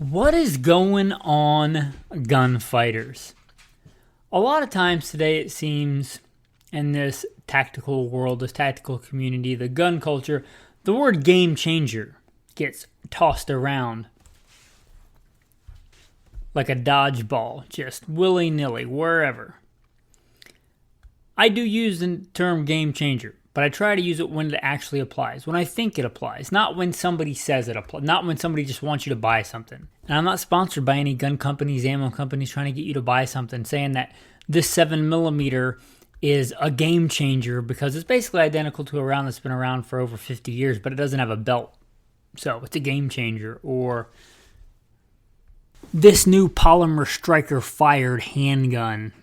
What is going on, gunfighters? A lot of times today it seems in this tactical world, this tactical community, the gun culture, the word game changer gets tossed around like a dodgeball, just willy-nilly, wherever. I do use the term game changer, but I try to use it when it actually applies, when I think it applies, not when somebody says it applies, not when somebody just wants you to buy something. And I'm not sponsored by any gun companies, ammo companies trying to get you to buy something, saying that this 7mm is a game changer because it's basically identical to a round that's been around for over 50 years, but it doesn't have a belt. So it's a game changer. Or this new polymer striker fired handgun,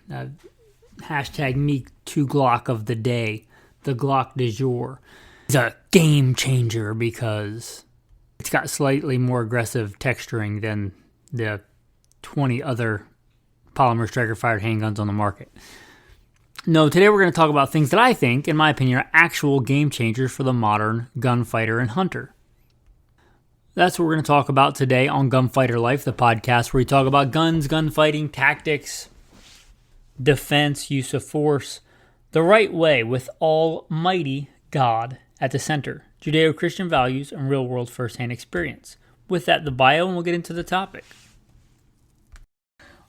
hashtag me too Glock of the day, the Glock du jour, is a game changer because it's got slightly more aggressive texturing than the 20 other polymer striker fired handguns on the market. No, today we're going to talk about things that I think, in my opinion, are actual game changers for the modern gunfighter and hunter. That's what we're going to talk about today on Gunfighter Life, the podcast where we talk about guns, gunfighting, tactics, defense, use of force, the right way with Almighty God at the center, Judeo-Christian values, and real-world first-hand experience. With that, the bio, and we'll get into the topic.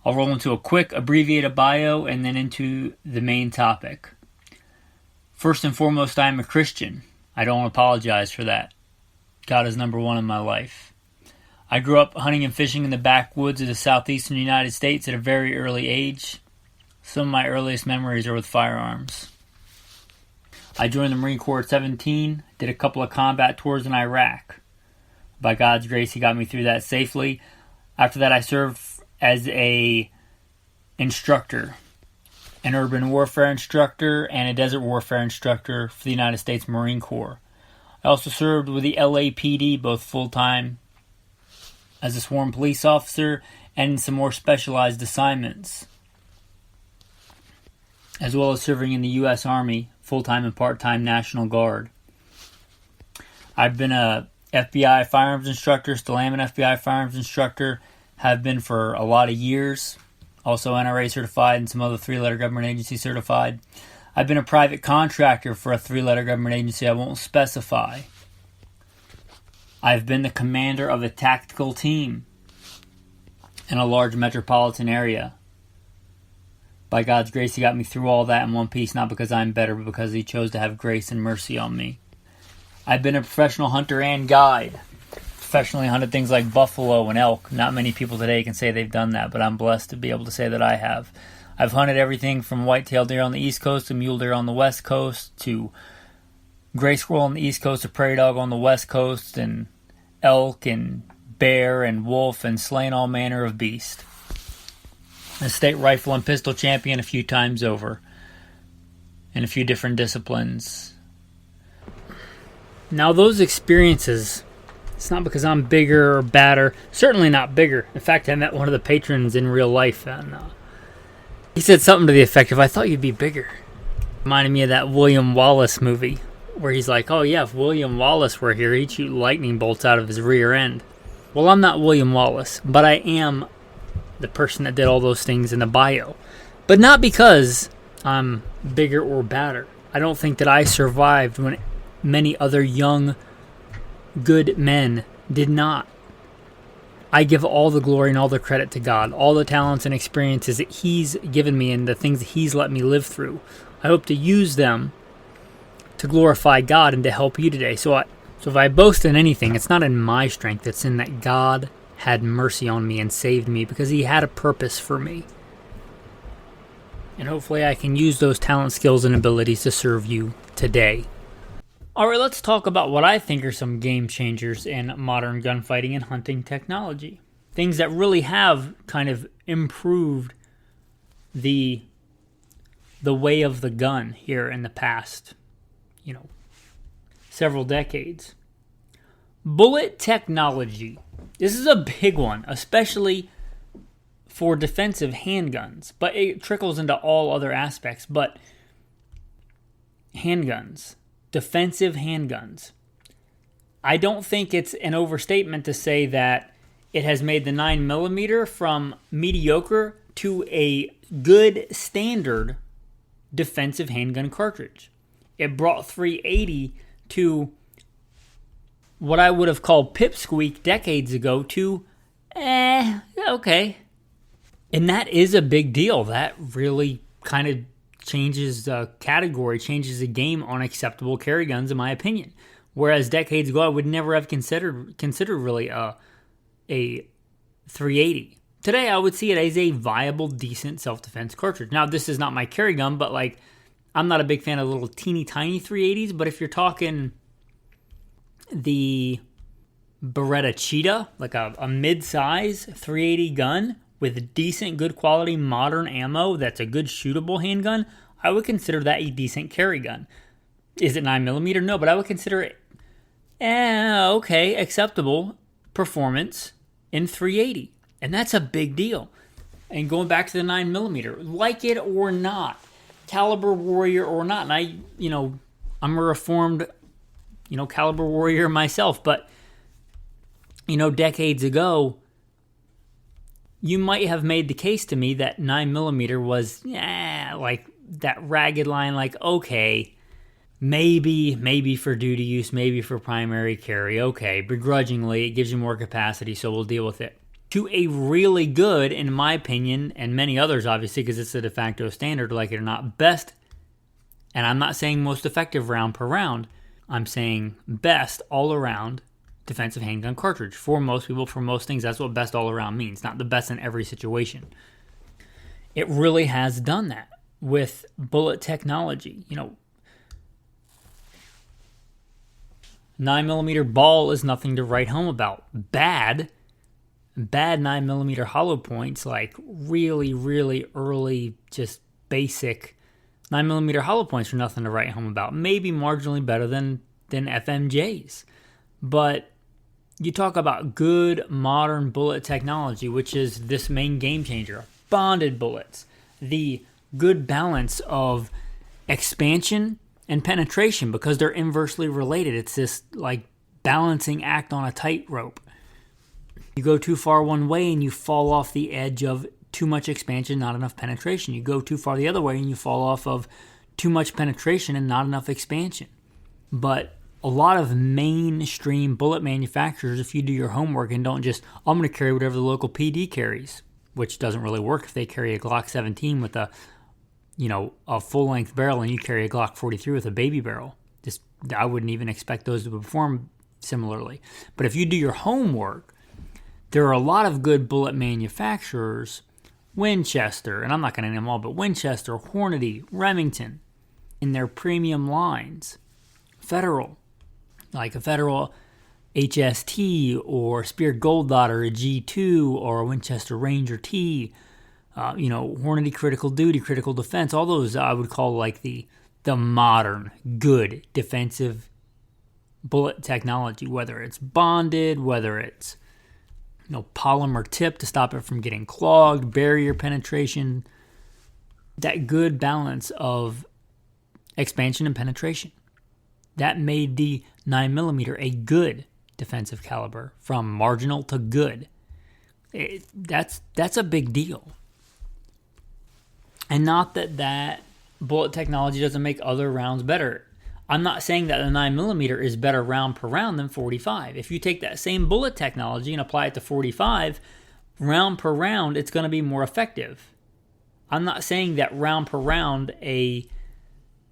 I'll roll into a quick abbreviated bio and then into the main topic. First and foremost, I am a Christian. I don't apologize for that. God is number one in my life. I grew up hunting and fishing in the backwoods of the southeastern United States at a very early age. Some of my earliest memories are with firearms. I joined the Marine Corps at 17, did a couple of combat tours in Iraq. By God's grace, He got me through that safely. After that, I served as a instructor, an urban warfare instructor and a desert warfare instructor for the United States Marine Corps. I also served with the LAPD, both full-time as a sworn police officer and some more specialized assignments, as well as serving in the U.S. Army, full-time and part-time National Guard. I've been a FBI firearms instructor, still am an FBI firearms instructor, have been for a lot of years, also NRA certified and some other three-letter government agency certified. I've been a private contractor for a three-letter government agency I won't specify. I've been the commander of a tactical team in a large metropolitan area. By God's grace, He got me through all that in one piece, not because I'm better, but because He chose to have grace and mercy on me. I've been a professional hunter and guide. Professionally hunted things like buffalo and elk. Not many people today can say they've done that, but I'm blessed to be able to say that I have. I've hunted everything from white-tailed deer on the East Coast to mule deer on the West Coast to gray squirrel on the East Coast to prairie dog on the West Coast and elk and bear and wolf and slain all manner of beast. A state rifle and pistol champion a few times over in a few different disciplines. Now those experiences, it's not because I'm bigger or badder, certainly not bigger. In fact, I met one of the patrons in real life and he said something to the effect of, "I thought you'd be bigger." Reminded me of that William Wallace movie where he's like, "Oh yeah, if William Wallace were here, he'd shoot lightning bolts out of his rear end." Well, I'm not William Wallace, but I am the person that did all those things in the bio. But not because I'm bigger or badder. I don't think that I survived when many other young, good men did not. I give all the glory and all the credit to God, all the talents and experiences that He's given me and the things that He's let me live through. I hope to use them to glorify God and to help you today. So if I boast in anything, it's not in my strength, it's in that God had mercy on me and saved me because He had a purpose for me. And hopefully I can use those talent, skills, and abilities to serve you today. Alright, let's talk about what I think are some game changers in modern gunfighting and hunting technology. Things that really have kind of improved the way of the gun here in the past, several decades. Bullet technology. This is a big one, especially for defensive handguns, but it trickles into all other aspects. But handguns, defensive handguns. I don't think it's an overstatement to say that It has made the 9mm from mediocre to a good standard defensive handgun cartridge. It brought 380 to what I would have called pipsqueak decades ago to, okay. And that is a big deal. That really kind of changes the category, changes the game on acceptable carry guns, in my opinion. Whereas decades ago, I would never have considered really a 380. Today, I would see it as a viable, decent self-defense cartridge. Now, this is not my carry gun, but like, I'm not a big fan of little teeny tiny 380s. But if you're talking the Beretta Cheetah, like a mid-size 380 gun with decent, good quality, modern ammo that's a good shootable handgun, I would consider that a decent carry gun. Is it 9mm? No, but I would consider it, okay, acceptable performance in 380. And that's a big deal. And going back to the 9mm, like it or not, caliber warrior or not, and I'm a reformed, caliber warrior myself, but, decades ago, you might have made the case to me that 9mm was, like that ragged line, like, okay, maybe for duty use, maybe for primary carry, okay, begrudgingly, it gives you more capacity, so we'll deal with it. To a really good, in my opinion, and many others, obviously, because it's the de facto standard, like it or not, best, and I'm not saying most effective round per round, I'm saying best all around defensive handgun cartridge. For most people, for most things, that's what best all around means, not the best in every situation. It really has done that with bullet technology. 9mm ball is nothing to write home about. Bad 9mm hollow points, like really, really early, just basic 9mm hollow points are nothing to write home about. Maybe marginally better than FMJs. But you talk about good modern bullet technology, which is this main game changer. Bonded bullets. The good balance of expansion and penetration, because they're inversely related. It's this like balancing act on a tightrope. You go too far one way and you fall off the edge of too much expansion, not enough penetration. You go too far the other way and you fall off of too much penetration and not enough expansion. But a lot of mainstream bullet manufacturers, if you do your homework and don't just, I'm going to carry whatever the local PD carries, which doesn't really work if they carry a Glock 17 with a full-length barrel and you carry a Glock 43 with a baby barrel. I wouldn't even expect those to perform similarly. But if you do your homework, there are a lot of good bullet manufacturers, Winchester, and I'm not going to name them all, but Winchester, Hornady, Remington, in their premium lines, Federal, like a Federal HST or Spear Gold Dot or a G2 or a Winchester Ranger T, Hornady Critical Duty, Critical Defense, all those I would call like the modern, good defensive bullet technology, whether it's bonded, whether it's polymer tip to stop it from getting clogged, barrier penetration, that good balance of expansion and penetration. That made the 9mm a good defensive caliber, from marginal to good. That's a big deal. And not that bullet technology doesn't make other rounds better. I'm not saying that the 9mm is better round per round than 45. If you take that same bullet technology and apply it to 45, round per round, it's going to be more effective. I'm not saying that round per round, a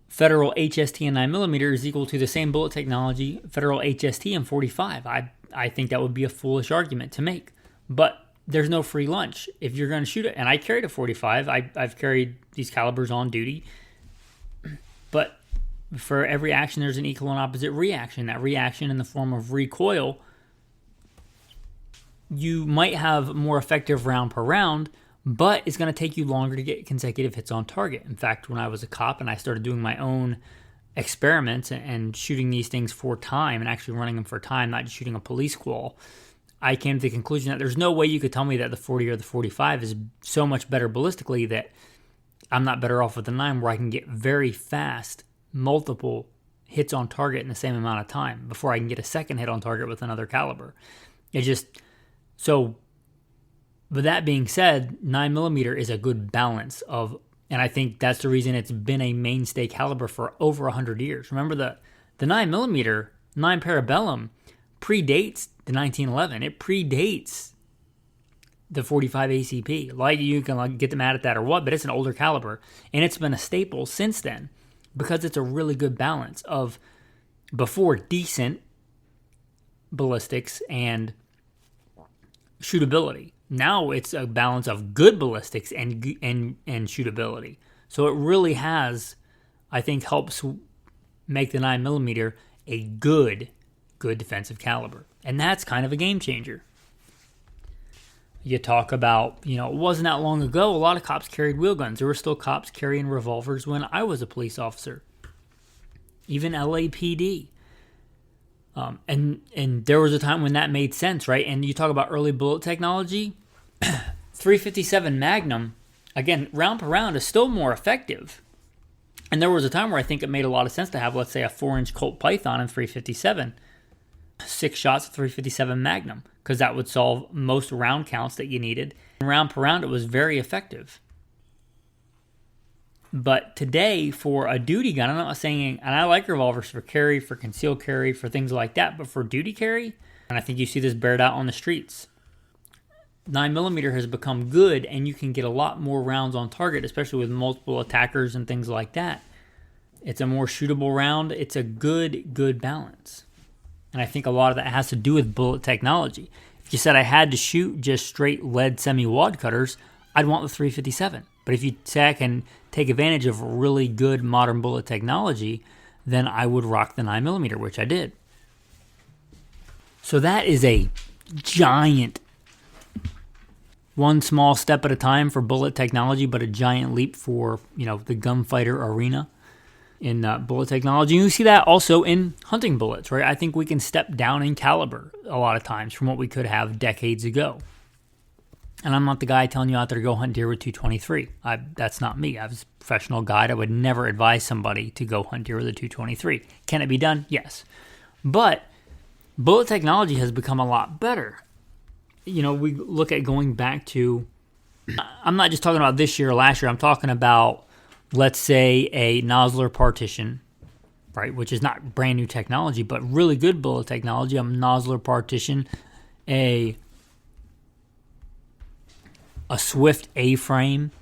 Federal HST and 9mm is equal to the same bullet technology, Federal HST and 45. I think that would be a foolish argument to make. But there's no free lunch. If you're going to shoot it, and I carried a 45, I've carried these calibers on duty, but for every action, there's an equal and opposite reaction. That reaction in the form of recoil, you might have more effective round per round, but it's going to take you longer to get consecutive hits on target. In fact, when I was a cop and I started doing my own experiments and shooting these things for time and actually running them for time, not just shooting a police squall, I came to the conclusion that there's no way you could tell me that the 40 or the 45 is so much better ballistically that I'm not better off with the 9, where I can get very fast multiple hits on target in the same amount of time before I can get a second hit on target with another caliber. So, with that being said, 9mm is a good balance of, and I think that's the reason it's been a mainstay caliber for over 100 years. Remember the 9mm, 9 Parabellum, predates the 1911. It predates the 45 ACP. Like, you can get them mad at that or what, but it's an older caliber, and it's been a staple since then because it's a really good balance of before decent ballistics and shootability. Now it's a balance of good ballistics and shootability. So it really has, I think, helps make the 9mm a good defensive caliber. And that's kind of a game changer. You talk about, it wasn't that long ago, a lot of cops carried wheel guns. There were still cops carrying revolvers when I was a police officer. Even LAPD. And there was a time when that made sense, right? And you talk about early bullet technology. 357 Magnum, again, round per round is still more effective. And there was a time where I think it made a lot of sense to have, let's say, a 4-inch Colt Python in 357. 6 shots of 357 Magnum, because that would solve most round counts that you needed. And round per round, it was very effective. But today, for a duty gun, I'm not saying, and I like revolvers for carry, for concealed carry, for things like that, but for duty carry, and I think you see this bared out on the streets, 9mm has become good, and you can get a lot more rounds on target, especially with multiple attackers and things like that. It's a more shootable round. It's a good balance. And I think a lot of that has to do with bullet technology. If you said I had to shoot just straight lead semi-wad cutters, I'd want the 357. But if you say I can take advantage of really good modern bullet technology, then I would rock the 9mm, which I did. So that is a giant, one small step at a time for bullet technology, but a giant leap for, the gunfighter arena in bullet technology. You see that also in hunting bullets, right? I think we can step down in caliber a lot of times from what we could have decades ago. And I'm not the guy telling you out there to go hunt deer with 223. That's not me. I was a professional guide. I would never advise somebody to go hunt deer with a 223. Can it be done? Yes. But bullet technology has become a lot better. We look at going back to, I'm not just talking about this year or last year. I'm talking about, let's say, a nozzler partition, right, which is not brand new technology, but really good bullet technology. A nozzler partition, a Swift A-frame,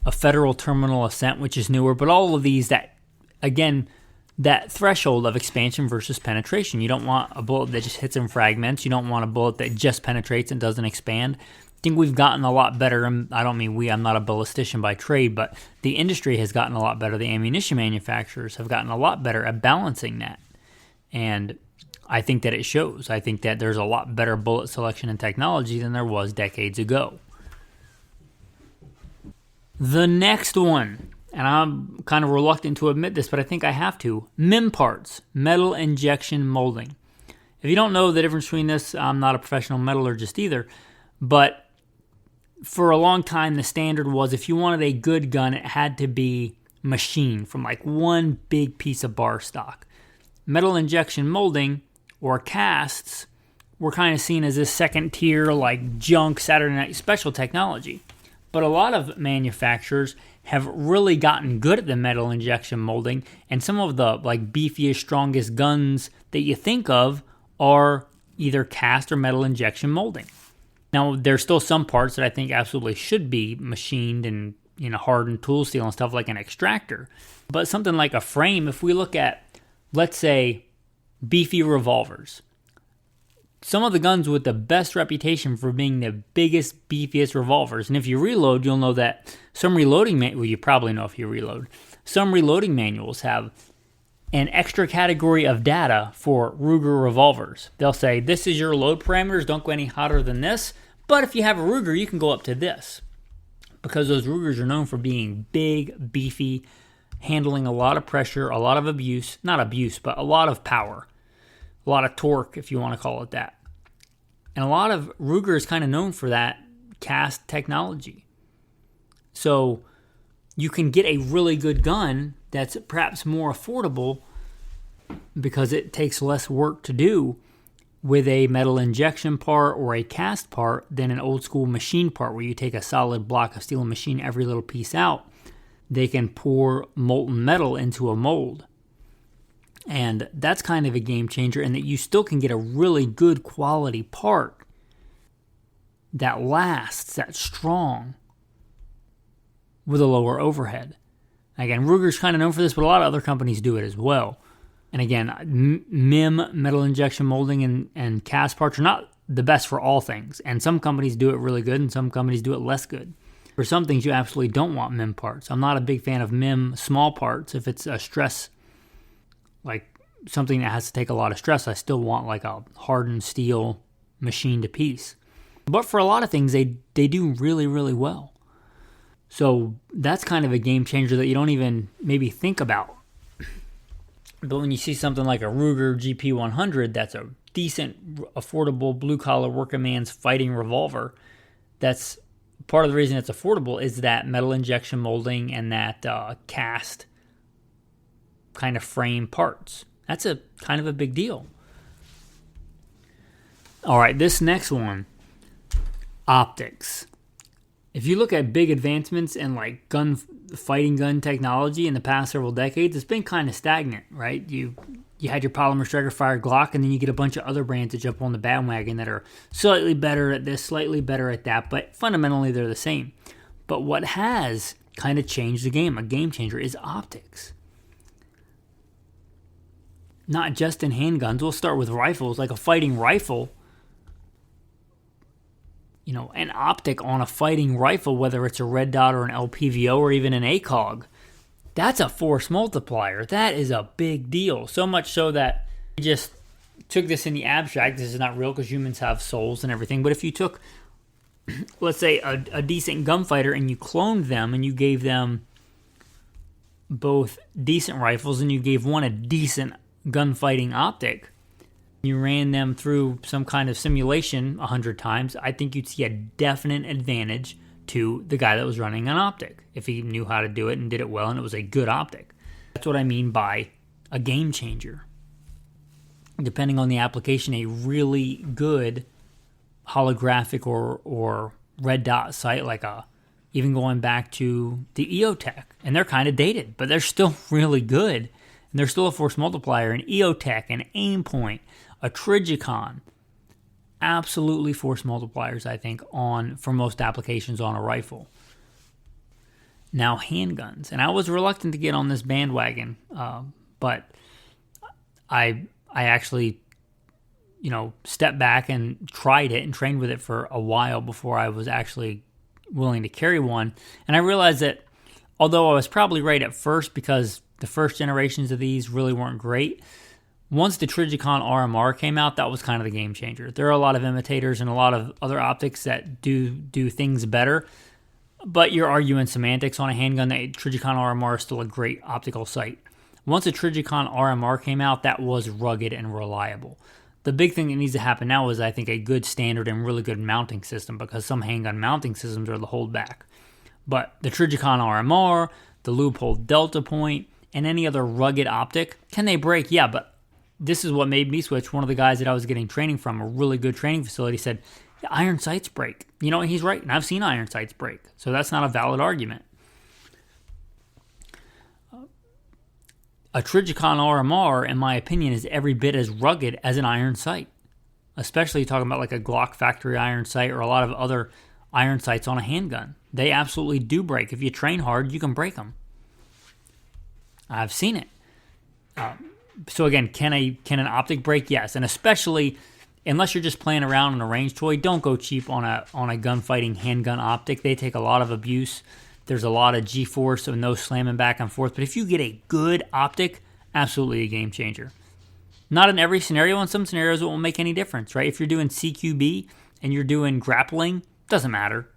a Federal Terminal Ascent, which is newer, but all of these that, again, that threshold of expansion versus penetration. You don't want a bullet that just hits in fragments. You don't want a bullet that just penetrates and doesn't expand. I think we've gotten a lot better, and I don't mean we, I'm not a ballistician by trade, but the industry has gotten a lot better. The ammunition manufacturers have gotten a lot better at balancing that. And I think that it shows. I think that there's a lot better bullet selection and technology than there was decades ago. The next one, and I'm kind of reluctant to admit this, but I think I have to, MIM parts, metal injection molding. If you don't know the difference between this, I'm not a professional metallurgist either, but for a long time the standard was if you wanted a good gun, it had to be machined from like one big piece of bar stock. Metal injection molding, or casts, were kind of seen as this second tier, like junk Saturday Night Special technology. But a lot of manufacturers have really gotten good at the metal injection molding, and some of the like beefiest, strongest guns that you think of are either cast or metal injection molding. Now, there's still some parts that I think absolutely should be machined and hardened tool steel and stuff like an extractor. But something like a frame, if we look at, let's say, beefy revolvers, some of the guns with the best reputation for being the biggest, beefiest revolvers. And if you reload, you'll know that some reloading, well, you probably know if you reload, some reloading manuals have an extra category of data for Ruger revolvers. They'll say, this is your load parameters, don't go any hotter than this. But if you have a Ruger, you can go up to this. Because those Rugers are known for being big, beefy, handling a lot of pressure, a lot of abuse, not abuse, but a lot of power. A lot of torque, if you want to call it that. And a lot of Ruger is kind of known for that cast technology. So you can get a really good gun that's perhaps more affordable because it takes less work to do with a metal injection part or a cast part than an old school machine part where you take a solid block of steel and machine every little piece out. They can pour molten metal into a mold. And that's kind of a game changer in that you still can get a really good quality part that lasts, that's strong, with a lower overhead. Again, Ruger's kind of known for this, but a lot of other companies do it as well. And again, MIM, metal injection molding, and cast parts are not the best for all things. And some companies do it really good, and some companies do it less good. For some things, you absolutely don't want MIM parts. I'm not a big fan of MIM small parts. If it's a stress, like something that has to take a lot of stress, I still want like a hardened steel machined to piece. But for a lot of things, they do really, really well. So that's kind of a game changer that you don't even maybe think about. But when you see something like a Ruger GP100, that's a decent, affordable, blue-collar working man's fighting revolver, that's part of the reason it's affordable is that metal injection molding and that cast kind of frame parts. That's a kind of a big deal. All right, this next one, optics. If you look at big advancements in like fighting gun technology in the past several decades, it's been kind of stagnant, right? You had your polymer striker fired Glock, and then you get a bunch of other brands that jump on the bandwagon that are slightly better at this, slightly better at that, but fundamentally they're the same. But what has kind of changed the game, a game changer, is optics. Not just in handguns. We'll start with rifles, like a fighting rifle. You know, an optic on a fighting rifle, whether it's a red dot or an LPVO or even an ACOG, that's a force multiplier. That is a big deal. So much so that we just took this in the abstract. This is not real because humans have souls and everything. But if you took, let's say, a decent gunfighter and you cloned them and you gave them both decent rifles and you gave one a decent gunfighting optic, you ran them through some kind of simulation 100 times, I think you'd see a definite advantage to the guy that was running an optic if he knew how to do it and did it well and it was a good optic. That's what I mean by a game changer. Depending on the application, a really good holographic or red dot sight, like even going back to the EOTech, and they're kind of dated, but they're still really good. And they're still a force multiplier. An EOTech, an Aimpoint, a Trigicon, absolutely force multipliers, I think, for most applications on a rifle. Now, handguns. And I was reluctant to get on this bandwagon, but I actually, stepped back and tried it and trained with it for a while before I was actually willing to carry one. And I realized that although I was probably right at first because the first generations of these really weren't great, once the Trigicon RMR came out, that was kind of the game changer. There are a lot of imitators and a lot of other optics that do things better, but you're arguing semantics on a handgun. That Trigicon RMR is still a great optical sight. Once the Trigicon RMR came out, that was rugged and reliable. The big thing that needs to happen now is, I think, a good standard and really good mounting system, because some handgun mounting systems are the holdback. But the Trigicon RMR, the Leupold Delta Point, and any other rugged optic, can they break? Yeah, but this is what made me switch. One of the guys that I was getting training from, a really good training facility, said, yeah, iron sights break. And he's right, and I've seen iron sights break. So that's not a valid argument. A Trigicon RMR, in my opinion, is every bit as rugged as an iron sight. Especially talking about like a Glock factory iron sight or a lot of other iron sights on a handgun. They absolutely do break. If you train hard, you can break them. I've seen it. So again, can an optic break? Yes, and especially unless you're just playing around on a range toy, don't go cheap on a gunfighting handgun optic. They take a lot of abuse. There's a lot of G-force and no slamming back and forth. But if you get a good optic, absolutely a game changer. Not in every scenario. In some scenarios, it won't make any difference, right? If you're doing CQB and you're doing grappling, doesn't matter.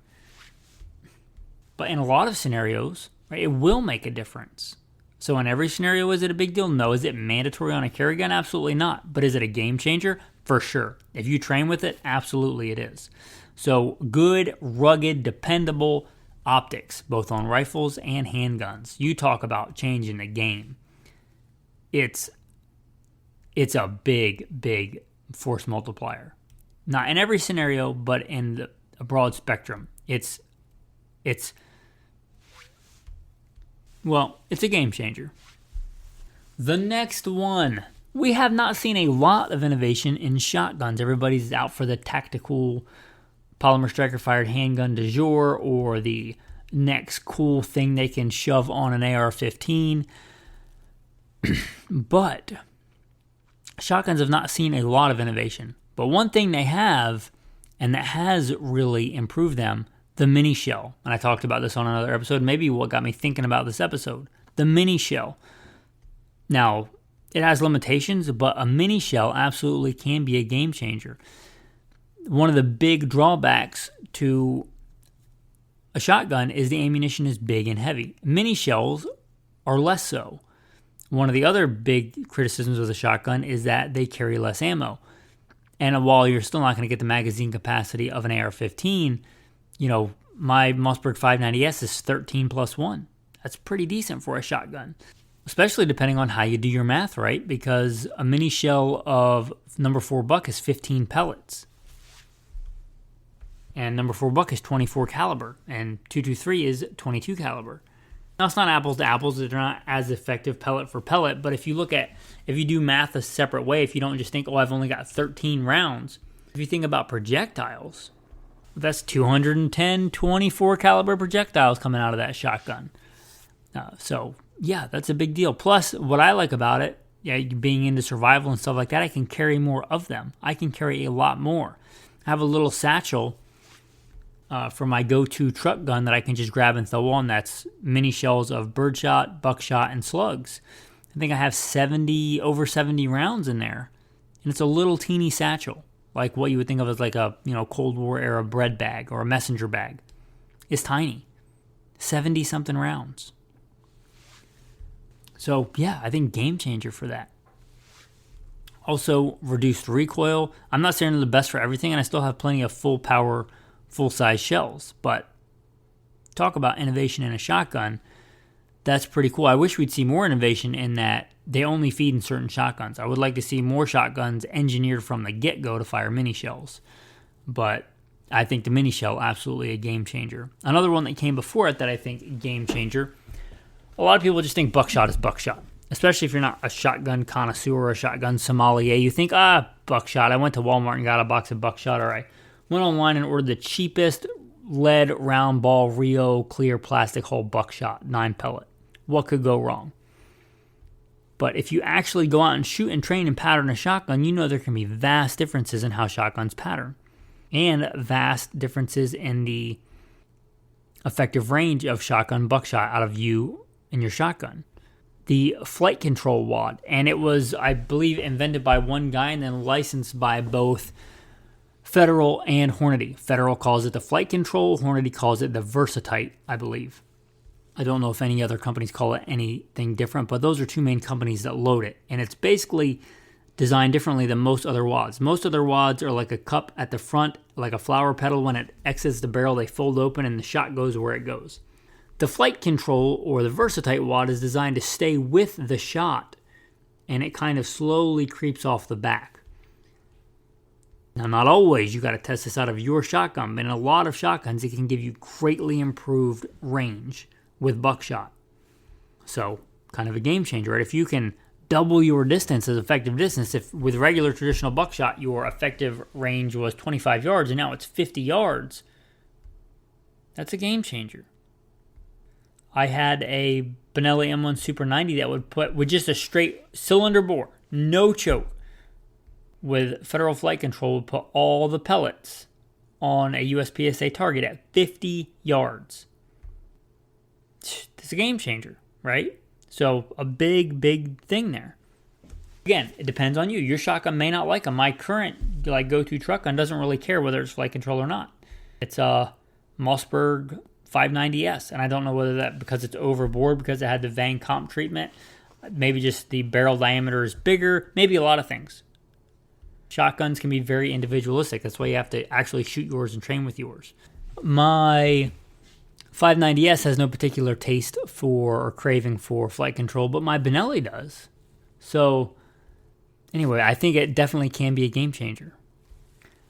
But in a lot of scenarios, right, it will make a difference. So in every scenario, is it a big deal? No. Is it mandatory on a carry gun? Absolutely not. But is it a game changer? For sure. If you train with it, absolutely it is. So good, rugged, dependable optics, both on rifles and handguns. You talk about changing the game. It's a big, big force multiplier. Not in every scenario, but in a broad spectrum. It's a game changer. The next one. We have not seen a lot of innovation in shotguns. Everybody's out for the tactical polymer striker-fired handgun du jour or the next cool thing they can shove on an AR-15. But shotguns have not seen a lot of innovation. But one thing they have, and that has really improved them, the mini shell. And I talked about this on another episode. Maybe what got me thinking about this episode. The mini shell. Now, it has limitations, but a mini shell absolutely can be a game changer. One of the big drawbacks to a shotgun is the ammunition is big and heavy. Mini shells are less so. One of the other big criticisms of the shotgun is that they carry less ammo. And while you're still not going to get the magazine capacity of an AR-15, my Mossberg 590S is 13 plus 1. That's pretty decent for a shotgun. Especially depending on how you do your math, right? Because a mini shell of number 4 buck is 15 pellets. And number 4 buck is 24 caliber. And 223 is 22 caliber. Now, it's not apples to apples. They're not as effective pellet for pellet. But if you do math a separate way, if you don't just think, I've only got 13 rounds. If you think about projectiles, that's 210 24 caliber projectiles coming out of that shotgun. Yeah, that's a big deal. Plus, what I like about it, being into survival and stuff like that, I can carry more of them. I can carry a lot more. I have a little satchel for my go-to truck gun that I can just grab and throw on. That's mini shells of birdshot, buckshot, and slugs. I think I have over 70 rounds in there. And it's a little teeny satchel, like what you would think of as like a Cold War era bread bag or a messenger bag. It's tiny. 70-something rounds. So, I think game changer for that. Also, reduced recoil. I'm not saying they're the best for everything, and I still have plenty of full power, full-size shells. But talk about innovation in a shotgun. That's pretty cool. I wish we'd see more innovation in that they only feed in certain shotguns. I would like to see more shotguns engineered from the get-go to fire mini shells. But I think the mini shell, absolutely a game changer. Another one that came before it that I think game changer. A lot of people just think buckshot is buckshot, especially if you're not a shotgun connoisseur or a shotgun sommelier. You think, buckshot. I went to Walmart and got a box of buckshot, or I went online and ordered the cheapest lead round ball Rio clear plastic hull buckshot, 9 pellet. What could go wrong? But if you actually go out and shoot and train and pattern a shotgun, there can be vast differences in how shotguns pattern, and vast differences in the effective range of shotgun buckshot out of you and your shotgun. The flight control wad, and it was, I believe, invented by one guy and then licensed by both Federal and Hornady. Federal calls it the flight control, Hornady calls it the Versatite, I believe. I don't know if any other companies call it anything different, but those are two main companies that load it. And it's basically designed differently than most other wads. Most other wads are like a cup at the front, like a flower petal. When it exits the barrel, they fold open and the shot goes where it goes. The flight control, or the Versatite wad, is designed to stay with the shot, and it kind of slowly creeps off the back. Now, not always. You got to test this out of your shotgun, but in a lot of shotguns, it can give you greatly improved range with buckshot. So, kind of a game changer, right? If you can double your distance as effective distance, if with regular traditional buckshot, your effective range was 25 yards, and now it's 50 yards, that's a game changer. I had a Benelli M1 Super 90 that would put, with just a straight cylinder bore, no choke, with Federal Flight Control, would put all the pellets on a USPSA target at 50 yards. It's a game changer, right? So a big, big thing there. Again, it depends on you. Your shotgun may not like them. My current go-to truck gun doesn't really care whether it's flight control or not. It's a Mossberg 590S, and I don't know whether that because it's overboard, because it had the Van Comp treatment, maybe just the barrel diameter is bigger, maybe a lot of things. Shotguns can be very individualistic. That's why you have to actually shoot yours and train with yours. My 590S has no particular taste for or craving for flight control, but my Benelli does. So Anyway, I think it definitely can be a game changer.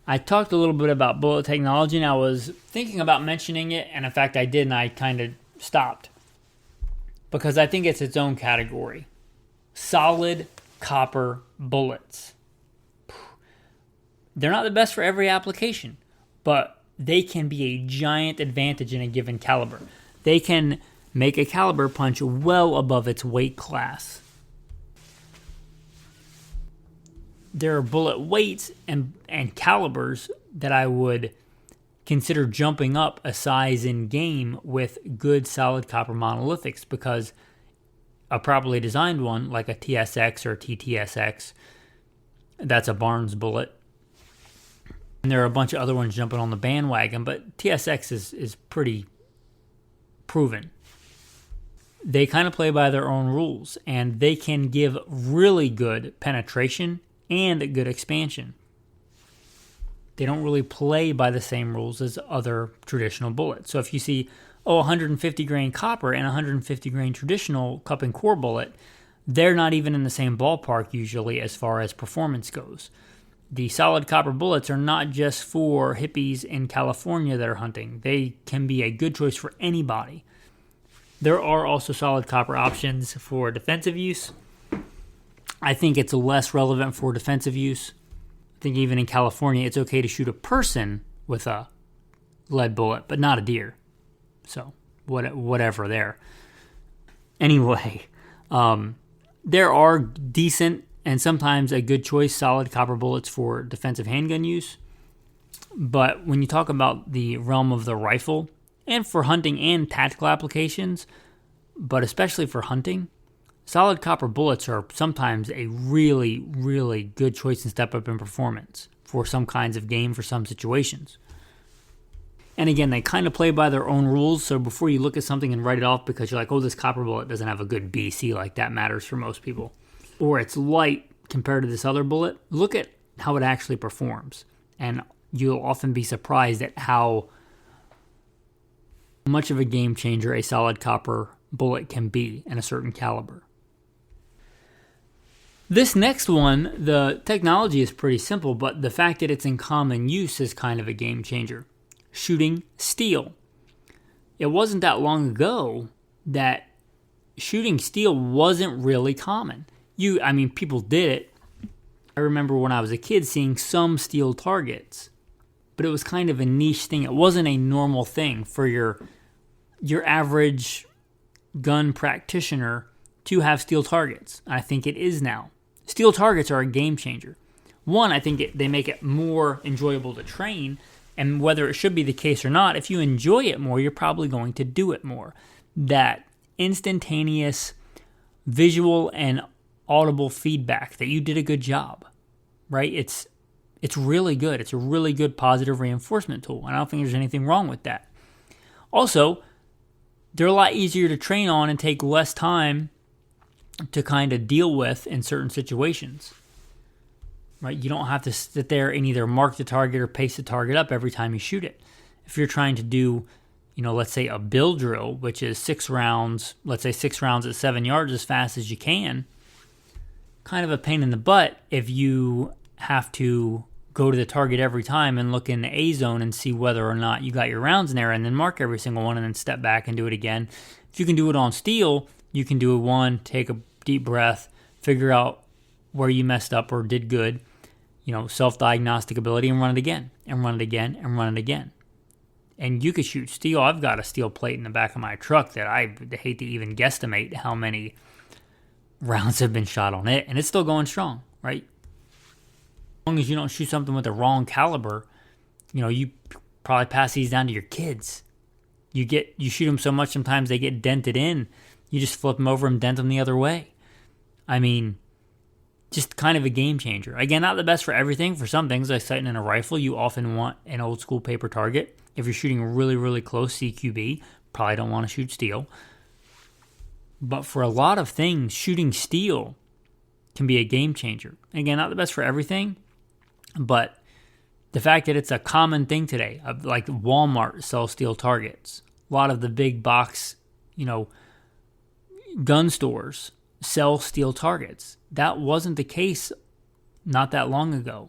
I talked a little bit about bullet technology, and I was thinking about mentioning it, and in fact I did, and I kind of stopped. Because I think it's its own category. Solid copper bullets. They're not the best for every application, but they can be a giant advantage in a given caliber. They can make a caliber punch well above its weight class. There are bullet weights and calibers that I would consider jumping up a size in game with good solid copper monolithics, because a properly designed one like a TSX or TTSX, that's a Barnes bullet. And there are a bunch of other ones jumping on the bandwagon, but TSX is pretty proven. They kind of play by their own rules, and they can give really good penetration and good expansion. They don't really play by the same rules as other traditional bullets. So if you see, 150 grain copper and 150 grain traditional cup and core bullet, they're not even in the same ballpark usually as far as performance goes. The solid copper bullets are not just for hippies in California that are hunting. They can be a good choice for anybody. There are also solid copper options for defensive use. I think it's less relevant for defensive use. I think even in California, it's okay to shoot a person with a lead bullet, but not a deer. So, whatever there. Anyway, there are decent and sometimes a good choice solid copper bullets for defensive handgun use. But when you talk about the realm of the rifle, and for hunting and tactical applications, but especially for hunting, solid copper bullets are sometimes a really, really good choice and step up in performance for some kinds of game, for some situations. And again, they kind of play by their own rules, so before you look at something and write it off because you're like, this copper bullet doesn't have a good BC, like that matters for most people, or it's light compared to this other bullet, look at how it actually performs. And you'll often be surprised at how much of a game changer a solid copper bullet can be in a certain caliber. This next one, the technology is pretty simple, but the fact that it's in common use is kind of a game changer. Shooting steel. It wasn't that long ago that shooting steel wasn't really common. People did it. I remember when I was a kid seeing some steel targets, but it was kind of a niche thing. It wasn't a normal thing for your average gun practitioner to have steel targets. I think it is now. Steel targets are a game changer. One, I think they make it more enjoyable to train, and whether it should be the case or not, if you enjoy it more, you're probably going to do it more. That instantaneous visual and audible feedback that you did a good job, right? It's really good. It's a really good positive reinforcement tool, and I don't think there's anything wrong with that. Also, they're a lot easier to train on and take less time to kind of deal with in certain situations, right? You don't have to sit there and either mark the target or pace the target up every time you shoot it. If you're trying to do, let's say a bill drill, which is 6 rounds, let's say 6 rounds at 7 yards as fast as you can, kind of a pain in the butt if you have to go to the target every time and look in the A zone and see whether or not you got your rounds in there and then mark every single one and then step back and do it again. If you can do it on steel, you can do one, take a deep breath, figure out where you messed up or did good, self-diagnostic ability, and run it again, and run it again, and run it again. And you could shoot steel. I've got a steel plate in the back of my truck that I hate to even guesstimate how many rounds have been shot on it, and it's still going strong, right? As long as you don't shoot something with the wrong caliber, you probably pass these down to your kids. You shoot them so much sometimes they get dented in. You just flip them over and dent them the other way. Just kind of a game changer. Again, not the best for everything. For some things, like sighting in a rifle, you often want an old school paper target. If you're shooting really, really close CQB, probably don't want to shoot steel. But for a lot of things, shooting steel can be a game changer. Again, not the best for everything, but the fact that it's a common thing today, like Walmart sells steel targets. A lot of the big box, gun stores sell steel targets. That wasn't the case not that long ago.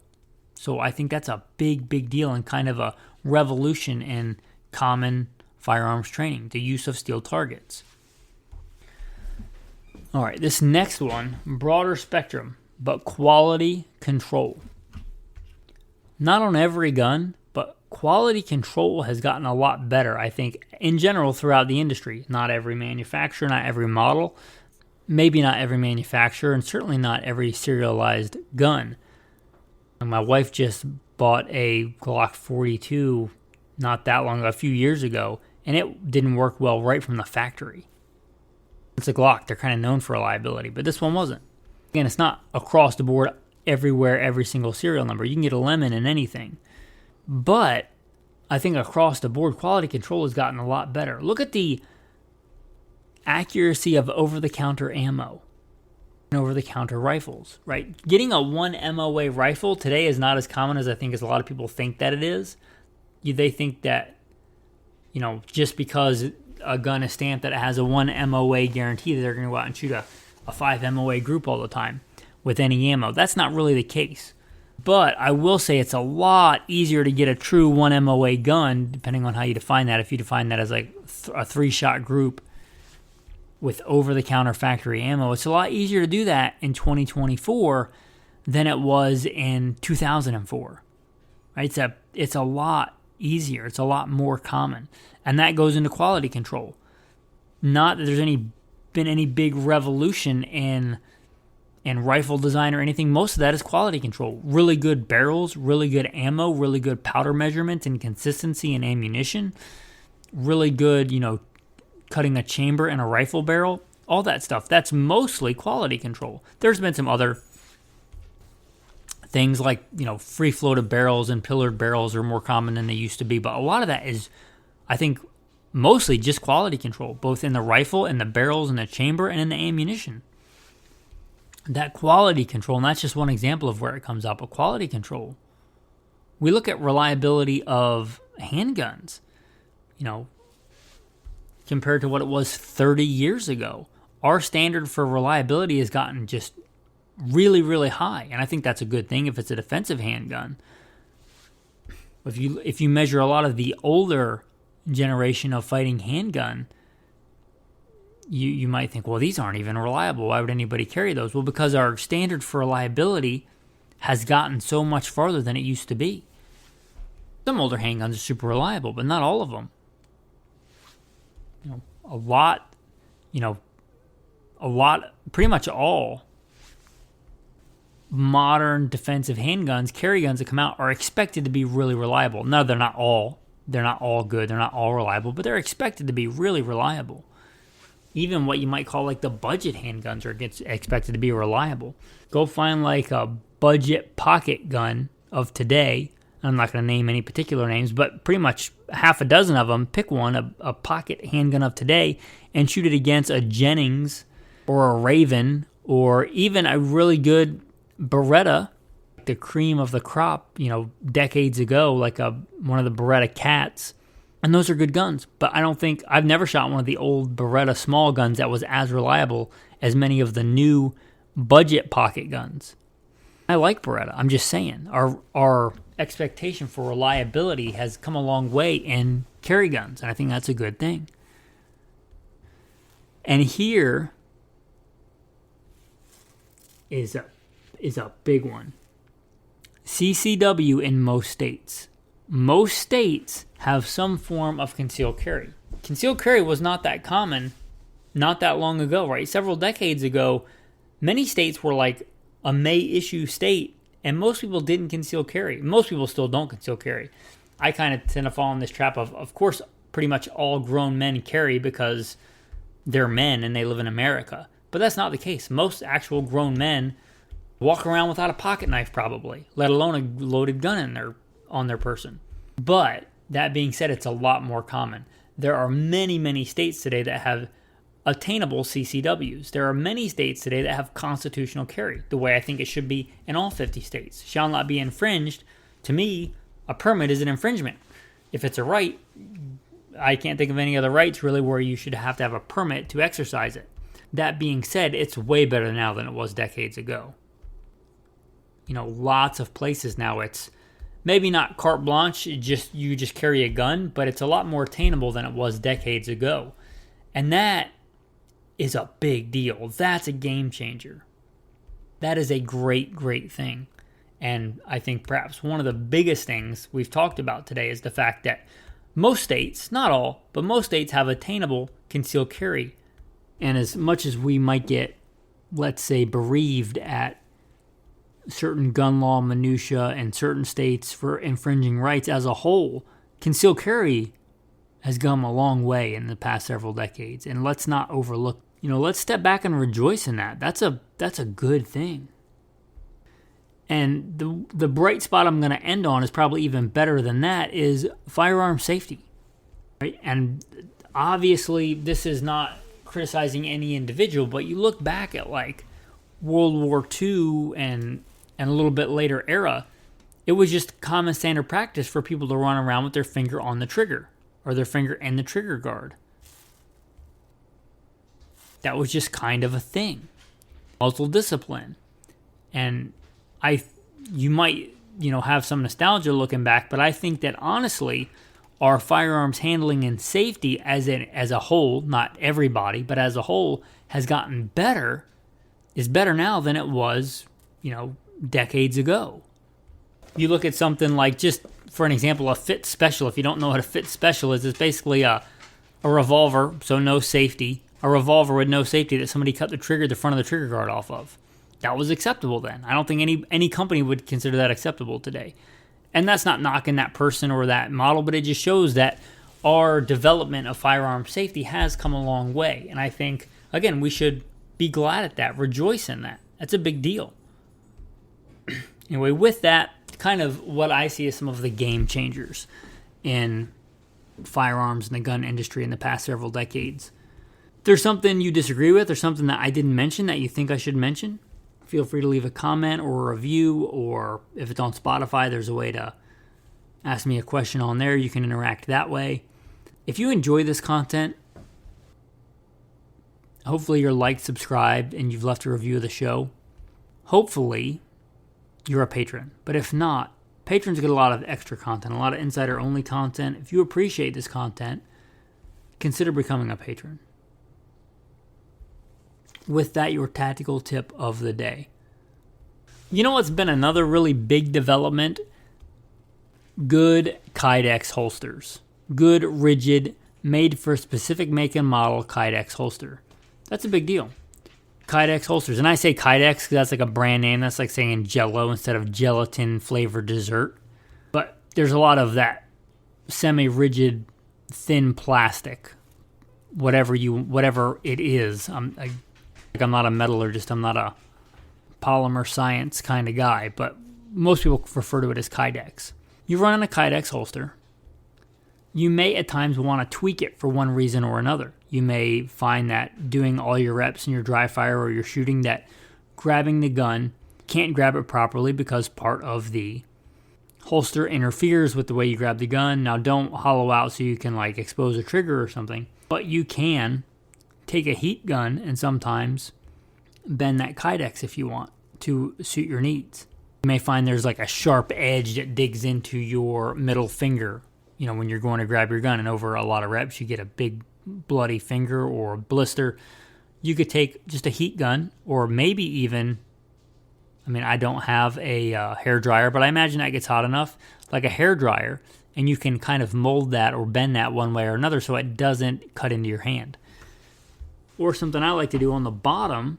So I think that's a big, big deal and kind of a revolution in common firearms training, the use of steel targets. All right, this next one, broader spectrum, but quality control. Not on every gun, but quality control has gotten a lot better, I think, in general throughout the industry. Not every manufacturer, not every model, maybe not every manufacturer, and certainly not every serialized gun. And my wife just bought a Glock 42 not that long ago, a few years ago, and it didn't work well right from the factory. It's a Glock. They're kind of known for reliability, but this one wasn't. Again, it's not across the board everywhere, every single serial number. You can get a lemon in anything. But I think across the board, quality control has gotten a lot better. Look at the accuracy of over-the-counter ammo and over-the-counter rifles, right? Getting a 1 MOA rifle today is not as common as I think as a lot of people think that it is. They think that, just because a gun is stamped that it has a 1 MOA guarantee that they're going to go out and shoot a 5 MOA group all the time with any ammo. That's not really the case. But I will say it's a lot easier to get a true 1 MOA gun, depending on how you define that. If you define that as like a 3-shot group with over-the-counter factory ammo, it's a lot easier to do that in 2024 than it was in 2004. Right? It's a lot easier. It's a lot more common. And that goes into quality control. Not that there's been any big revolution in rifle design or anything. Most of that is quality control. Really good barrels, really good ammo, really good powder measurement and consistency in ammunition, really good, cutting a chamber in a rifle barrel, all that stuff. That's mostly quality control. There's been some other things like, free-floated barrels and pillared barrels are more common than they used to be, but a lot of that is, I think, mostly just quality control, both in the rifle, in the barrels, in the chamber, and in the ammunition. That quality control, and that's just one example of where it comes up, but quality control. We look at reliability of handguns, compared to what it was 30 years ago. Our standard for reliability has gotten just really, really high, and I think that's a good thing if it's a defensive handgun. If you measure a lot of the older generation of fighting handgun, you might think, well, these aren't even reliable. Why would anybody carry those? Well, because our standard for reliability has gotten so much farther than it used to be. Some older handguns are super reliable, but not all of them. Pretty much all modern defensive handguns, carry guns that come out are expected to be really reliable. No, they're not all. They're not all good. They're not all reliable, but they're expected to be really reliable. Even what you might call like the budget handguns are expected to be reliable. Go find like a budget pocket gun of today. I'm not going to name any particular names, but pretty much half a dozen of them. Pick one, a pocket handgun of today, and shoot it against a Jennings or a Raven or even a really good Beretta, the cream of the crop, decades ago, like one of the Beretta Cats. And those are good guns, but I've never shot one of the old Beretta small guns that was as reliable as many of the new budget pocket guns. I like Beretta. I'm just saying, our expectation for reliability has come a long way in carry guns, and I think that's a good thing. And here is a big one. CCW in most states. Most states have some form of concealed carry. Concealed carry was not that common not that long ago, right? Several decades ago, many states were like a may issue state, and most people didn't conceal carry. Most people still don't conceal carry. I kind of tend to fall in this trap of course, pretty much all grown men carry because they're men and they live in America. But that's not the case. Most actual grown men walk around without a pocket knife probably, let alone a loaded gun on their person. But that being said, it's a lot more common. There are many, many states today that have attainable CCWs. There are many states today that have constitutional carry, the way I think it should be in all 50 states. Shall not be infringed. To me, a permit is an infringement. If it's a right, I can't think of any other rights really where you should have to have a permit to exercise it. That being said, it's way better now than it was decades ago. lots of places now it's maybe not carte blanche, you just carry a gun, but it's a lot more attainable than it was decades ago. And that is a big deal. That's a game changer. That is a great, great thing. And I think perhaps one of the biggest things we've talked about today is the fact that most states, not all, but most states have attainable concealed carry. And as much as we might get, let's say, bereaved at certain gun law minutia in certain states for infringing rights as a whole, concealed carry has come a long way in the past several decades. And let's not overlook, let's step back and rejoice in that. That's a good thing. And the bright spot I'm going to end on is probably even better than that is firearm safety. Right? And obviously this is not criticizing any individual, but you look back at like World War II and a little bit later era, it was just common standard practice for people to run around with their finger on the trigger or their finger in the trigger guard. That was just kind of a thing. Muzzle discipline. And you might, have some nostalgia looking back, but I think that honestly, our firearms handling and safety as a whole, not everybody, but as a whole, has gotten better, is better now than it was, decades ago. You look at something like, just for an example, a fit special. If you don't know what a fit special is, it's basically a revolver, so no safety, a revolver with no safety that somebody cut the front of the trigger guard off of. That was acceptable then. I don't think any company would consider that acceptable today. And that's not knocking that person or that model, but it just shows that our development of firearm safety has come a long way. And I think, again, we should be glad at that, rejoice in that. That's a big deal. Anyway, with that, kind of what I see as some of the game changers in firearms and the gun industry in the past several decades. If there's something you disagree with or something that I didn't mention that you think I should mention, feel free to leave a comment or a review, or if it's on Spotify, there's a way to ask me a question on there. You can interact that way. If you enjoy this content, hopefully you're liked, subscribed, and you've left a review of the show. Hopefully you're a patron. But if not, patrons get a lot of extra content, a lot of insider-only content. If you appreciate this content, consider becoming a patron. With that, your tactical tip of the day. You know what's been another really big development? Good Kydex holsters. Good, rigid, made for a specific make and model Kydex holster. That's a big deal. Kydex holsters. And I say Kydex because that's like a brand name. That's like saying Jell-O instead of gelatin flavored dessert. But there's a lot of that semi-rigid, thin plastic. Whatever it is. I'm not a metallurgist. I'm not a polymer science kind of guy. But most people refer to it as Kydex. You run in a Kydex holster. You may at times want to tweak it for one reason or another. You may find that doing all your reps in your dry fire or your shooting, that grabbing the gun, can't grab it properly because part of the holster interferes with the way you grab the gun. Now don't hollow out so you can like expose a trigger or something, but you can take a heat gun and sometimes bend that Kydex if you want to suit your needs. You may find there's like a sharp edge that digs into your middle finger, when you're going to grab your gun, and over a lot of reps, you get a big bloody finger or blister. You could take just a heat gun, or maybe even, I don't have a hair dryer, but I imagine that gets hot enough, like a hair dryer, and you can kind of mold that or bend that one way or another so it doesn't cut into your hand. Or something I like to do on the bottom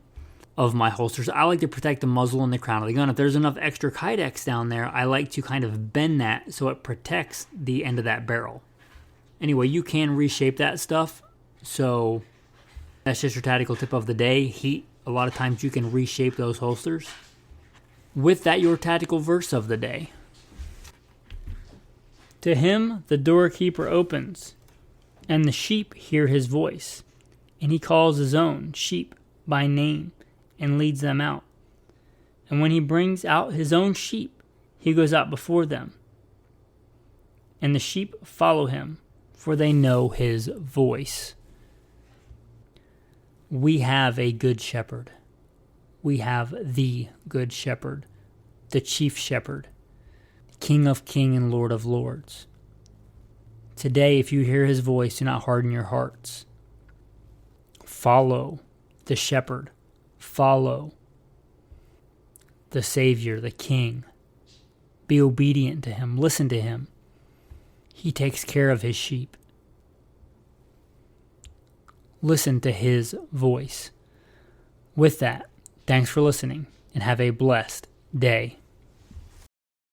of my holsters, I like to protect the muzzle and the crown of the gun. If there's enough extra Kydex down there, I like to kind of bend that so it protects the end of that barrel. Anyway, you can reshape that stuff. So that's just your tactical tip of the day. Heat, a lot of times you can reshape those holsters. With that, your tactical verse of the day. To him the doorkeeper opens, and the sheep hear his voice, and he calls his own sheep by name and leads them out. And when he brings out his own sheep, he goes out before them. And the sheep follow him, for they know his voice. We have a good shepherd. We have the good shepherd the chief shepherd, King of kings and Lord of lords. Today, if you hear his voice, do not harden your hearts. Follow the shepherd. Follow the Savior, the King. Be obedient to him. Listen to him. He takes care of his sheep. Listen to his voice. With that, thanks for listening and have a blessed day.